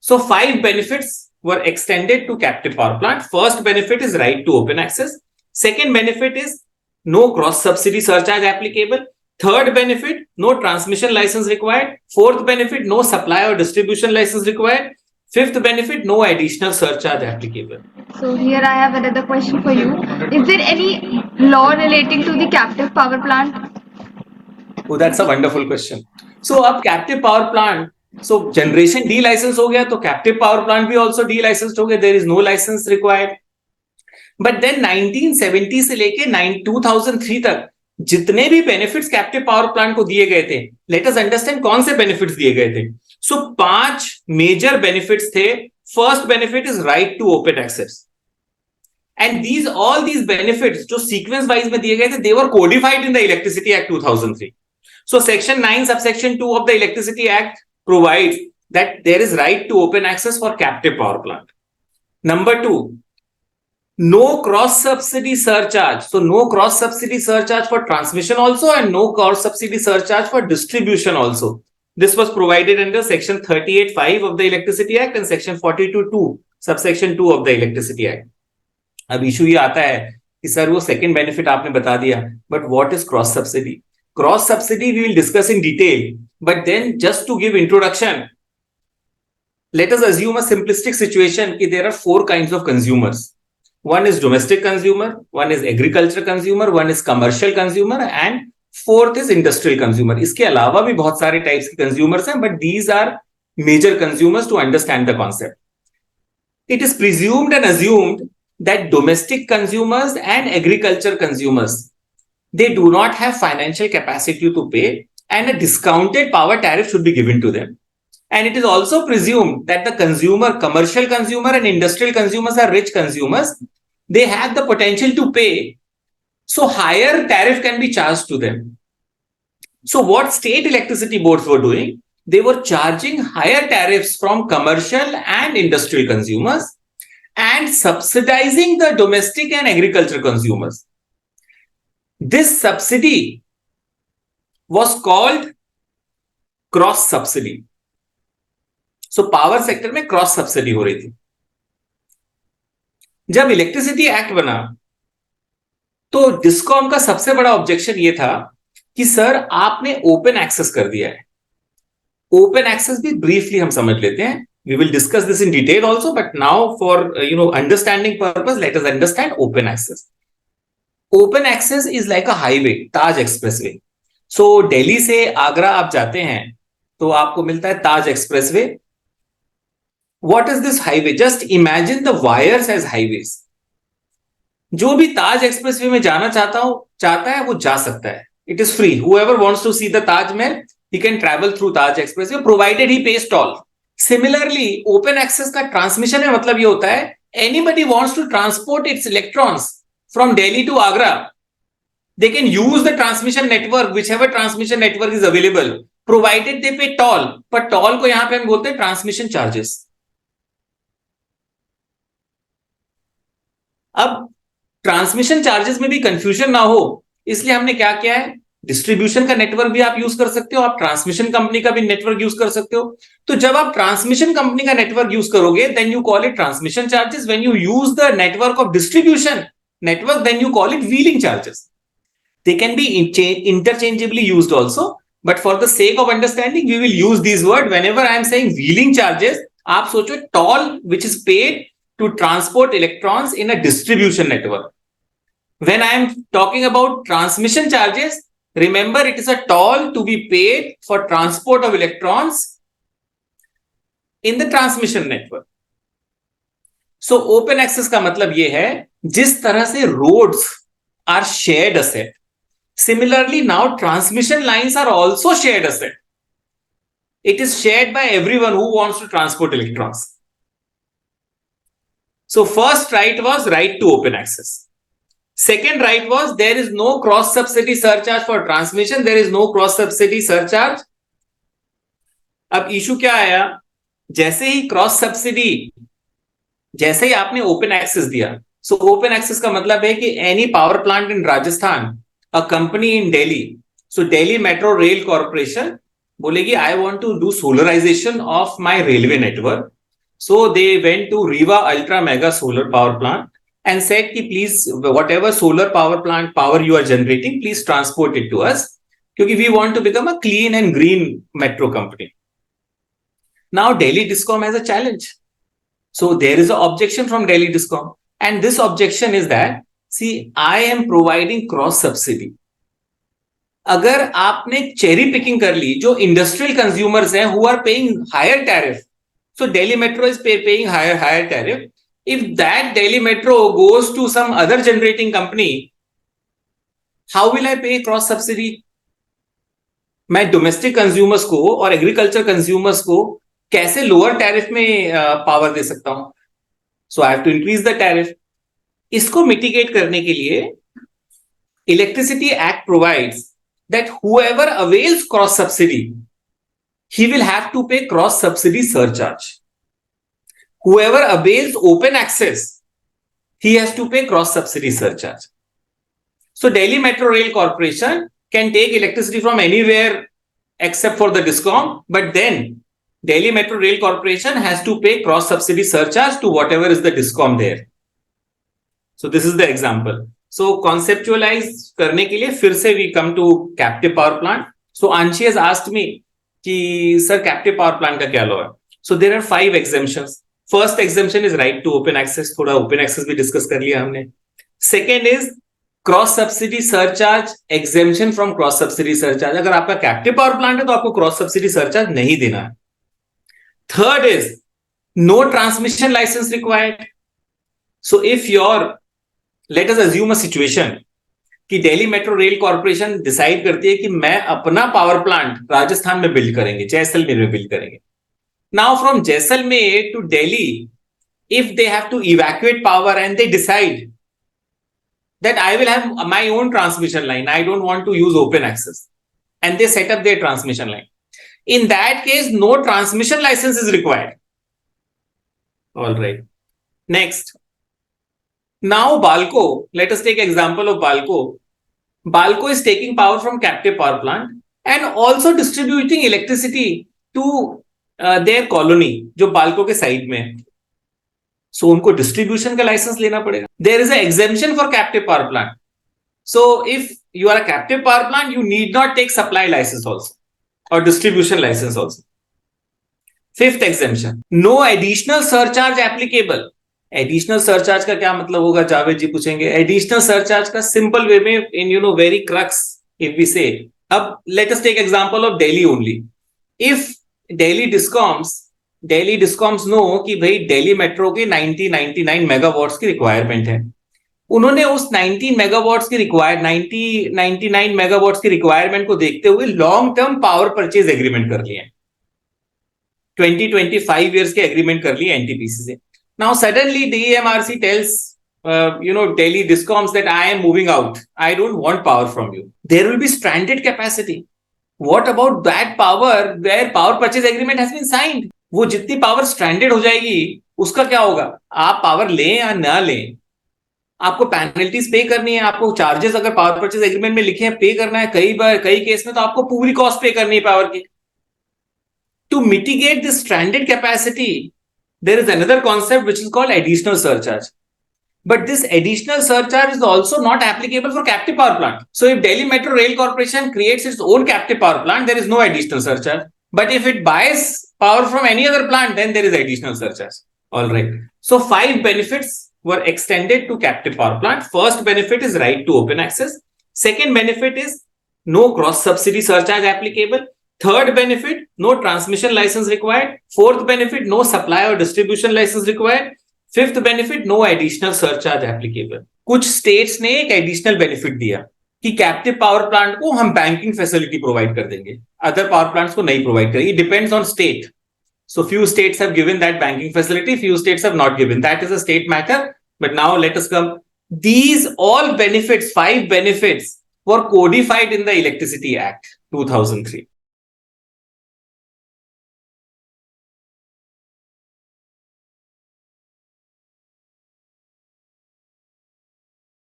So 5 benefits were extended to captive power plant. First benefit is right to open access. Second benefit is no cross subsidy surcharge applicable. Third benefit, no transmission license required. Fourth benefit, no supply or distribution license required. Fifth benefit, no additional surcharge applicable. So here I have another question for you. Is there any law relating to the captive power plant? Oh, that's a wonderful question. So अब captive power plant, so generation de-license हो गया, तो captive power plant भी also de-licensed हो गया. There is no license required. But then 1970 से लेके 2003 तक जितने भी बेनिफिट्स कैप्टिव पावर प्लांट को दिए गए थे, लेट अस अंडरस्टैंड कौन से बेनिफिट्स दिए गए थे. सो 5 मेजर बेनिफिट्स थे. First benefit is right to open access. And all these benefits जो सीक्वेंस वाइज में दिए गए थे, they were codified in the Electricity Act 2003. So section 9 subsection 2 of the Electricity Act provides that there is right to open access for captive power plant. Number 2, no cross subsidy surcharge. So no cross subsidy surcharge for transmission also, and no cross subsidy surcharge for distribution also. This was provided under section 38(5) of the Electricity Act and section 42(2) subsection 2 of the Electricity Act. अब issue ये आता है कि sir वो second benefit आपने बता दिया, but what is cross subsidy? Cross subsidy we will discuss in detail, but then just to give introduction, let us assume a simplistic situation कि there are 4 kinds of consumers. One is domestic consumer, one is agriculture consumer, one is commercial consumer, and fourth is industrial consumer. इसके अलावा भी बहुत सारे types के consumers हैं, but these are major consumers to understand the concept. It is presumed and assumed that domestic consumers and agriculture consumers, they do not have financial capacity to pay, and a discounted power tariff should be given to them. And it is also presumed that the consumer, commercial consumer and industrial consumers are rich consumers. They have the potential to pay. So higher tariff can be charged to them. So what state electricity boards were doing? They were charging higher tariffs from commercial and industrial consumers and subsidizing the domestic and agriculture consumers. This subsidy was called cross subsidy. So power sector में cross subsidy हो रही थी. जब electricity act बना तो discom का सबसे बड़ा ऑब्जेक्शन ये था कि सर आपने ओपन एक्सेस कर दिया है. ओपन एक्सेस भी ब्रीफली हम समझ लेते हैं. We will discuss this in detail also, but now for understanding purpose let us understand open access. Open access is like a highway, Taj expressway. So Delhi से आगरा आप जाते हैं तो आपको मिलता है Taj expressway. What is this highway? Just imagine the wires as highways. जो भी ताज एक्सप्रेसवे में जाना चाहता है वो जा सकता है. It is free. Whoever wants to see the Taj Mahal, he can travel through Taj Expressway provided he pays toll. Similarly, open access का ट्रांसमिशन में मतलब ये होता है, anybody wants to transport its electrons from Delhi to Agra, they can use the transmission network, whichever transmission network is available, provided they pay toll. पर toll को यहां पे हम बोलते हैं ट्रांसमिशन चार्जेस. अब ट्रांसमिशन चार्जेस में भी कंफ्यूजन ना हो, इसलिए हमने क्या किया है, डिस्ट्रीब्यूशन का नेटवर्क भी आप यूज कर सकते हो, आप ट्रांसमिशन कंपनी का भी नेटवर्क यूज कर सकते हो. तो जब आप ट्रांसमिशन कंपनी का नेटवर्क यूज करोगे, then you call it transmission charges. When you use the network of distribution network, then you call it wheeling charges. They can be interchangeably used also, but for the sake of understanding we will use this word whenever I am saying wheeling charges. आप सोचो toll which is paid to transport electrons in a distribution network. When I am talking about transmission charges, remember it is a toll to be paid for transport of electrons in the transmission network. So open access का मतलब ये है, जिस तरह से roads are shared asset, similarly now transmission lines are also shared asset. It is shared by everyone who wants to transport electrons. So first right was right to open access. Second right was there is no cross subsidy surcharge for transmission. There is no cross subsidy surcharge. अब issue क्या आया, जैसे ही cross subsidy, जैसे ही आपने open access दिया. So open access का मतलब है कि any power plant in Rajasthan, a company in Delhi, so Delhi Metro Rail Corporation बोलेगी I want to do solarization of my railway network. So they went to Riva Ultra Mega Solar Power Plant and said, ki, please, whatever solar power plant power you are generating, please transport it to us, because we want to become a clean and green metro company. Now Delhi Discom has a challenge. So there is an objection from Delhi Discom. And this objection is that, see, I am providing cross subsidy. अगर आपने cherry picking कर ली, जो industrial consumers हैं who are paying higher tariff, so Delhi Metro is paying higher tariff. If that Delhi Metro goes to some other generating company, how will I pay cross subsidy? मैं domestic consumers को और agriculture consumers को कैसे lower tariff में power दे सकता हूं? So I have to increase the tariff. इसको मिटिगेट करने के लिए Electricity Act provides that whoever avails cross subsidy, he will have to pay cross subsidy surcharge. Whoever avails open access, he has to pay cross subsidy surcharge. So Delhi Metro Rail Corporation can take electricity from anywhere except for the DISCOM, but then Delhi Metro Rail Corporation has to pay cross subsidy surcharge to whatever is the DISCOM there. So this is the example. So conceptualize करने के लिए फिर से we come to captive power plant. So Anshi has asked me कि sir captive power plant का क्या law है? So there are 5 exemptions. First exemption is right to open access. थोड़ा open access भी discuss कर लिया हमने. Second is cross subsidy surcharge, exemption from cross subsidy surcharge. अगर आपका captive power plant है तो आपको cross subsidy surcharge नहीं देना है. Third is no transmission license required. So if your, let us assume a situation कि Delhi Metro Rail corporation decide करती है कि मैं अपना पावर प्लांट राजस्थान में बिल्ड करेंगे, जैसलमेर में बिल्ड करेंगे. Now from Jaisalmer to Delhi, if they have to evacuate power and they decide that I will have my own transmission line, I don't want to use open access, and they set up their transmission line. In that case, no transmission license is required. All right. Next. Now Balco, let us take example of Balco. Balco is taking power from captive power plant and also distributing electricity to their colony, जो Balco के side में है. So उनको distribution का license लेना पड़ेगा. There is an exemption for captive power plant. So if you are a captive power plant, you need not take supply license also or distribution license also. Fifth exemption, no additional surcharge applicable. Additional surcharge का क्या मतलब होगा, जावेद जी पूछेंगे. Additional surcharge का simple way में, in very crux if we say, अब let us take example of Delhi only. If Delhi discoms know कि भाई दिल्ली मेट्रो के 99 मेगावाट्स की रिक्वायरमेंट है, उन्होंने उस 99 मेगावाट्स की रिक्वायरमेंट को देखते हुए long term power purchase agreement कर लिए, 20-25 ईयर्स के एग्रीमेंट कर लिए एनटीपीसी से. Now suddenly DEMRC tells Delhi Discoms that I am moving out. I don't want power from you. There will be stranded capacity. What about that power where power purchase agreement has been signed? वो जितनी power stranded हो जाएगी उसका क्या होगा? आप power लें या ना लें, आपको पेनल्टीज पे करनी है, आपको चार्जेस अगर पावर परचेज एग्रीमेंट में लिखे हैं पे करना है. कई केस में तो आपको पूरी कॉस्ट पे करनी है पावर की. To mitigate this stranded capacity, there is another concept which is called additional surcharge. But this additional surcharge is also not applicable for captive power plant. So if Delhi Metro Rail Corporation creates its own captive power plant, there is no additional surcharge. But if it buys power from any other plant, then there is additional surcharge. All right. So 5 benefits were extended to captive power plant. First benefit is right to open access. Second benefit is no cross subsidy surcharge applicable. Third benefit, no transmission license required. Fourth benefit, no supply or distribution license required. Fifth benefit, no additional surcharge applicable. कुछ states ने एक additional benefit दिया कि captive power plant को हम banking facility provide कर देंगे, other power plants को नहीं provide करेंगे. It depends on state. So few states have given that banking facility, few states have not given. That is a state matter. But now let us come. These all benefits, 5 benefits, were codified in the Electricity Act 2003.